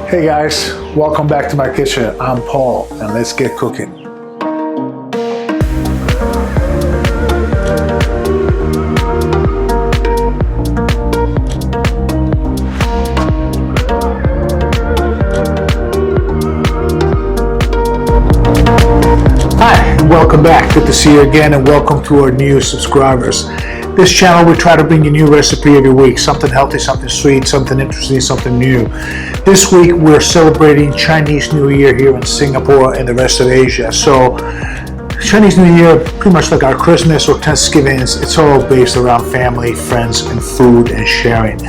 Hey guys, welcome back to my kitchen. I'm Paul and let's get cooking. Hi, welcome back. Good to see you again and welcome to our new subscribers. This channel, we try to bring you a new recipe every week. Something healthy, something sweet, something interesting, something new. This week, we're celebrating Chinese New Year here in Singapore and the rest of Asia. So, Chinese New Year, pretty much like our Christmas or Thanksgiving, it's all based around family, friends, and food and sharing.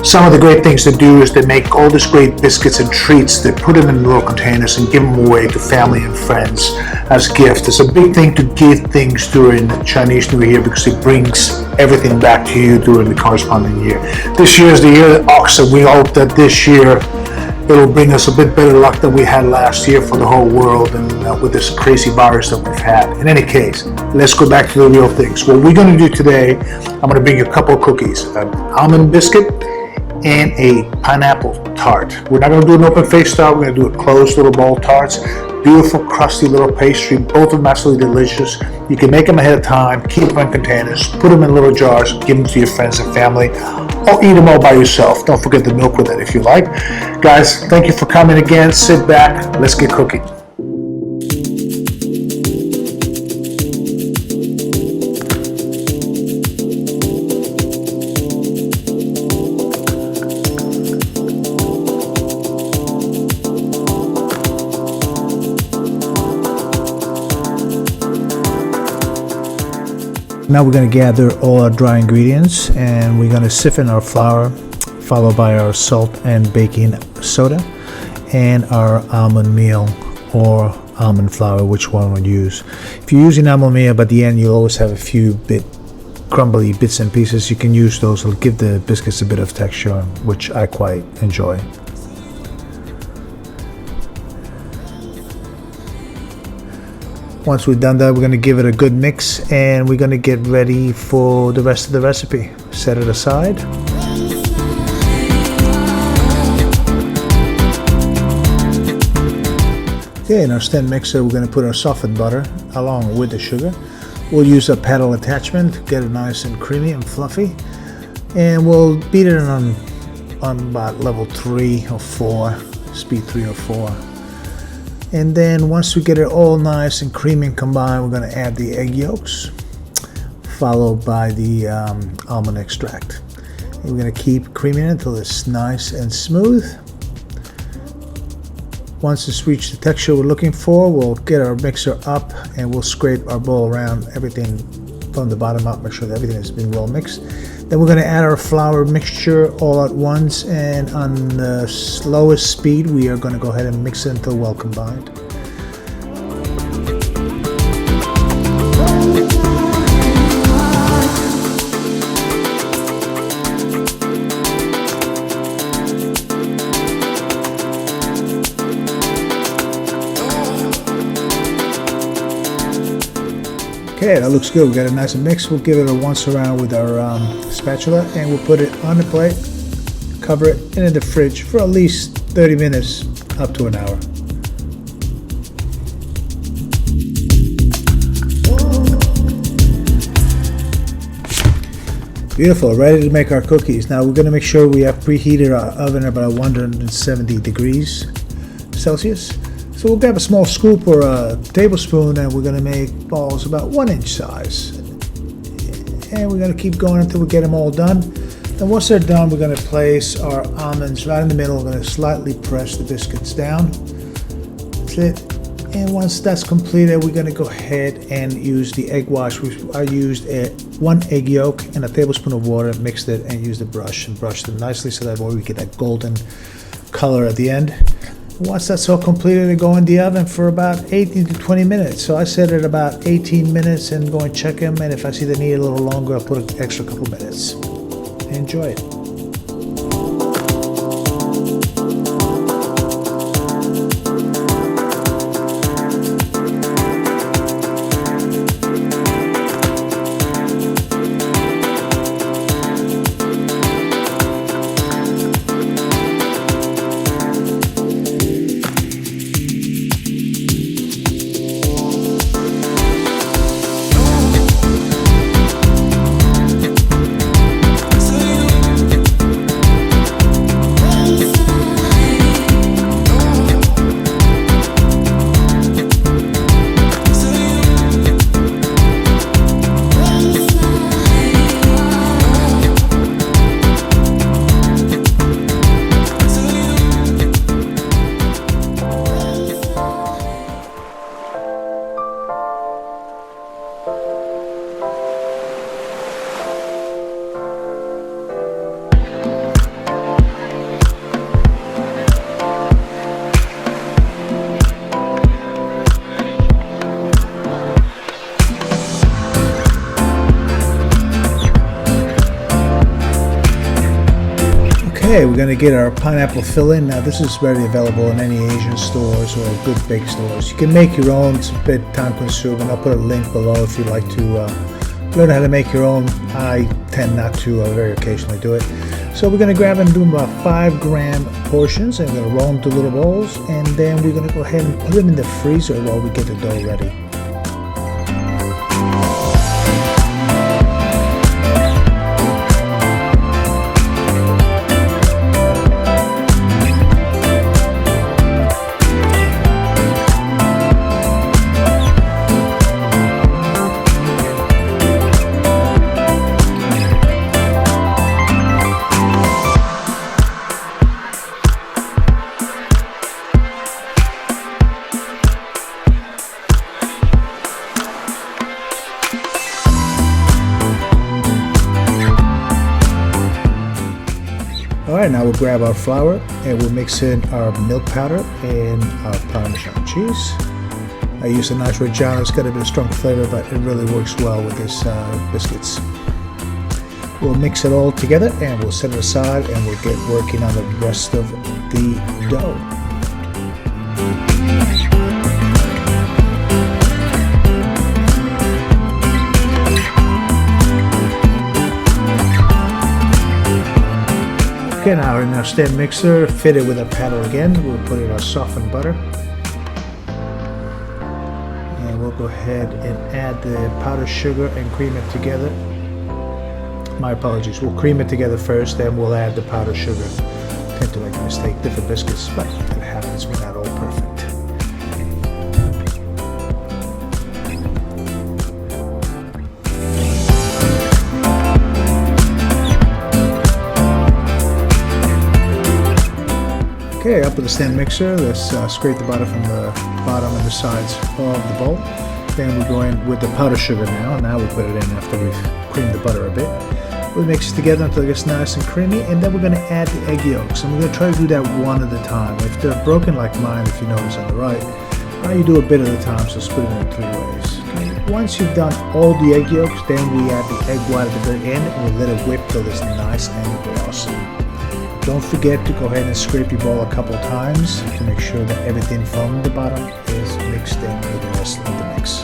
Some of the great things to do is they make all these great biscuits and treats. They put them in little containers and give them away to family and friends as gifts. It's a big thing to give things during Chinese New Year because it brings everything back to you during the corresponding year. This year is the year of the ox, and we hope that this year it'll bring us a bit better luck than we had last year for the whole world and with this crazy virus that we've had. In any case, let's go back to the real things. What we're going to do today, I'm going to bring you a couple of cookies, an almond biscuit and a pineapple tart. We're not going to do an open face tart, we're going to do a closed little bowl tarts. Beautiful crusty little pastry, both are absolutely delicious. You can make them ahead of time, keep them in containers, put them in little jars, give them to your friends and family, or eat them all by yourself. Don't forget the milk with it if you like. Guys, thank you for coming again. Sit back, let's get cooking. Now we're going to gather all our dry ingredients and we're going to siphon our flour, followed by our salt and baking soda and our almond meal or almond flour, which one would use. If you're using almond meal, by the end you'll always have a few crumbly bits and pieces. You can use those, it'll give the biscuits a bit of texture, which I quite enjoy. Once we've done that, we're going to give it a good mix and we're going to get ready for the rest of the recipe. Set it aside. Okay, in our stand mixer, we're going to put our softened butter along with the sugar. We'll use a paddle attachment to get it nice and creamy and fluffy. And we'll beat it on about level 3 or 4, speed 3 or 4. And then once we get it all nice and creamy and combined, we're going to add the egg yolks, followed by the almond extract. And we're going to keep creaming it until it's nice and smooth. Once it's reached the texture we're looking for, we'll get our mixer up and we'll scrape our bowl around everything from the bottom up, make sure that everything has been well mixed. Then we're going to add our flour mixture all at once, and on the slowest speed we are going to go ahead and mix it until well combined. Okay, that looks good. We got it nice and mixed. We'll give it a once around with our spatula and we'll put it on the plate, cover it, and in the fridge for at least 30 minutes up to an hour. Beautiful, ready to make our cookies. Now we're going to make sure we have preheated our oven at about 170 degrees Celsius. So we'll grab a small scoop or a tablespoon and we're going to make balls about 1-inch size. And we're going to keep going until we get them all done. Then once they're done, we're going to place our almonds right in the middle. We're going to slightly press the biscuits down. That's it. And once that's completed, we're going to go ahead and use the egg wash. I used 1 egg yolk and a tablespoon of water, mixed it, and used a brush and brushed them nicely so that way we get that golden color at the end. Once that's all completed, I go in the oven for about 18 to 20 minutes. So I set it about 18 minutes and go and check them. And if I see they need a little longer, I'll put an extra couple minutes. Enjoy it. Okay, we're going to get our pineapple filling. Now this is readily available in any Asian stores or good bake stores. You can make your own. It's a bit time consuming. I'll put a link below if you'd like to learn how to make your own. I tend not to very occasionally do it. So we're going to grab and do about 5-gram portions, and we're going to roll them into little balls, and then we're going to go ahead and put them in the freezer while we get the dough ready. Alright, now we'll grab our flour and we'll mix in our milk powder and our Parmesan cheese. I use a nice Reggiano. It's got a bit of strong flavor, but it really works well with this biscuits. We'll mix it all together and we'll set it aside, and we'll get working on the rest of the dough. Okay, now in our stand mixer, fit it with a paddle again. We'll put in our softened butter. And we'll go ahead and add the powdered sugar and cream it together. My apologies, we'll cream it together first, then we'll add the powdered sugar. I tend to make a mistake, different biscuits, but it happens, we're not all perfect. Okay, up with the stand mixer, let's scrape the butter from the bottom and the sides of the bowl. Then we go in with the powdered sugar now. Now we put it in after we've creamed the butter a bit. We'll mix it together until it gets nice and creamy, and then we're going to add the egg yolks. And we're going to try to do that one at a time. If they're broken like mine, if you notice on the right, you do a bit at a time, so split it in 3 ways. Okay. Once you've done all the egg yolks, then we add the egg white at the very end, and we let it whip till it's nice and glossy. Don't forget to go ahead and scrape your bowl a couple times to make sure that everything from the bottom is mixed in with the rest of the mix.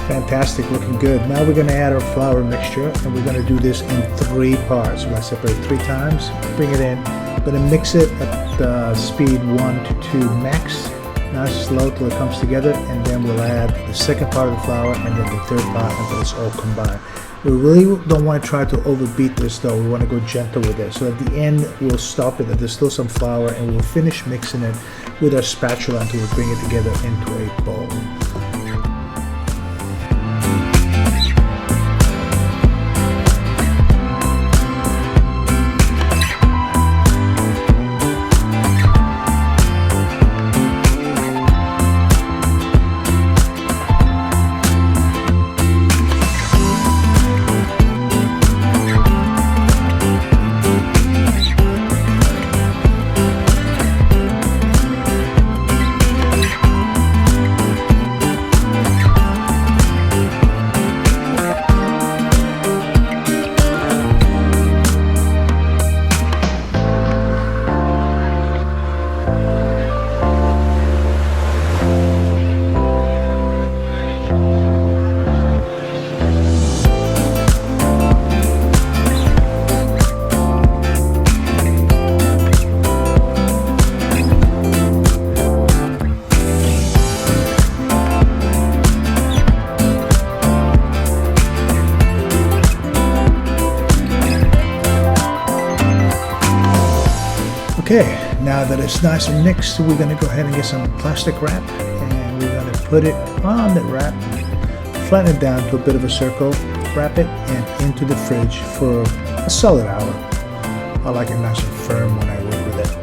Fantastic, looking good. Now we're going to add our flour mixture, and we're going to do this in 3 parts. We're going to separate 3 times, bring it in. We're going to mix it at speed 1 to 2 max, nice and slow till it comes together, and then we'll add the second part of the flour and then the third part until it's all combined. We really don't want to try to overbeat this though. We want to go gentle with it. So at the end, we'll stop it, there's still some flour, and we'll finish mixing it with our spatula until we bring it together into a bowl. Okay, now that it's nice and mixed, we're going to go ahead and get some plastic wrap, and we're going to put it on the wrap, flatten it down to a bit of a circle, wrap it, and into the fridge for a solid hour. I like it nice and firm when I work with it.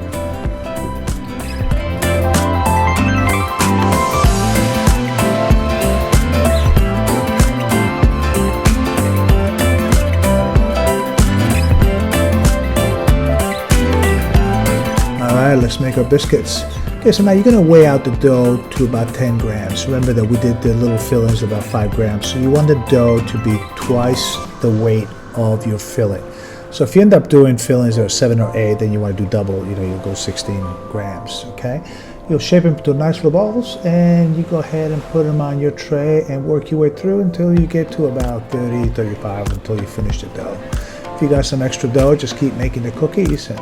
Alright, let's make our biscuits. Okay, so now you're going to weigh out the dough to about 10 grams. Remember that we did the little fillings about 5 grams. So you want the dough to be twice the weight of your filling. So if you end up doing fillings that are 7 or 8, then you want to do double. You'll go 16 grams, okay? You'll shape them into nice little balls, and you go ahead and put them on your tray and work your way through until you get to about 30, 35, until you finish the dough. If you got some extra dough, just keep making the cookies, and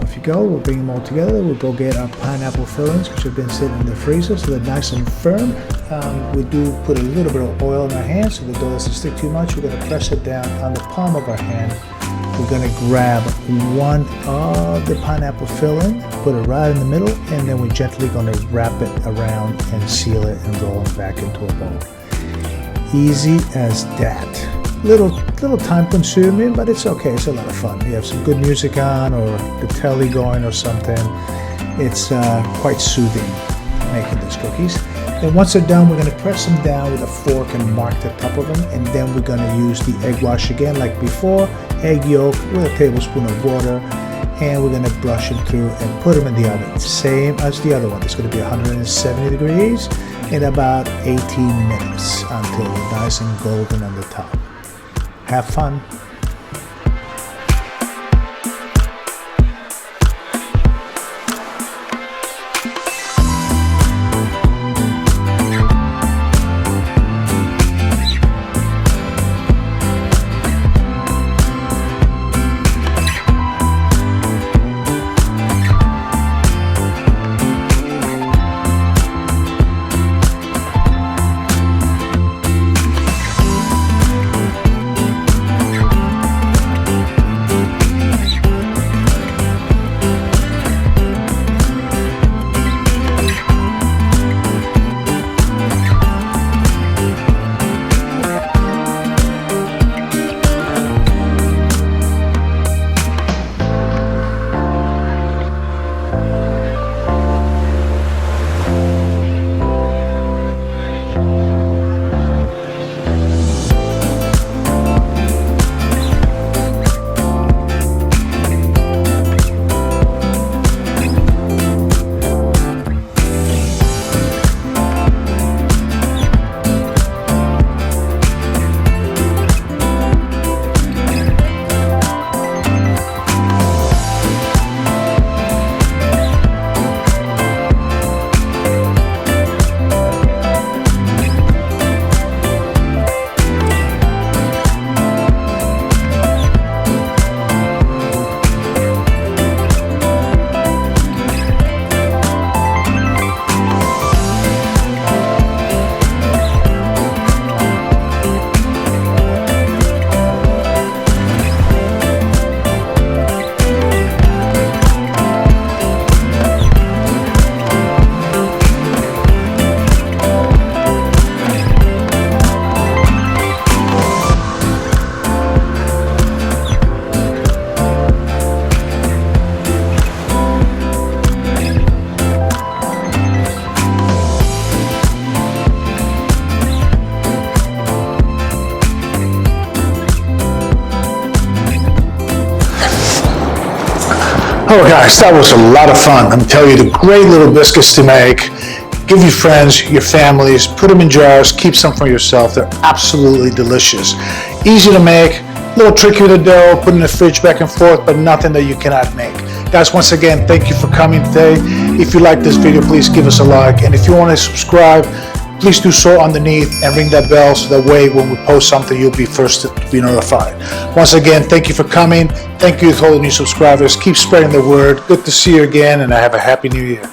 off you go. We'll bring them all together. We'll go get our pineapple fillings, which have been sitting in the freezer, so they're nice and firm. We do put a little bit of oil in our hands so the dough doesn't stick too much. We're going to press it down on the palm of our hand. We're going to grab one of the pineapple filling, put it right in the middle, and then we're gently going to wrap it around and seal it and roll it back into a bowl. Easy as that. Little time consuming, but it's okay. It's a lot of fun. You have some good music on, or the telly going or something. It's quite soothing making these cookies. And once they're done, we're going to press them down with a fork and mark the top of them, and then we're going to use the egg wash again like before, egg yolk with a tablespoon of water, and we're going to brush them through and put them in the oven, same as the other one. It's going to be 170 degrees in about 18 minutes until they're nice and golden on the top. Have fun. Oh guys, that was a lot of fun. I'm telling you, the great little biscuits to make. Give your friends, your families, put them in jars, keep some for yourself. They're absolutely delicious. Easy to make, a little tricky with the dough, put in the fridge back and forth, but nothing that you cannot make. Guys, once again, thank you for coming today. If you like this video, please give us a like. And if you want to subscribe, please do so underneath and ring that bell so that way when we post something, you'll be first to be notified. Once again, thank you for coming. Thank you to all the new subscribers. Keep spreading the word. Good to see you again, and have a happy new year.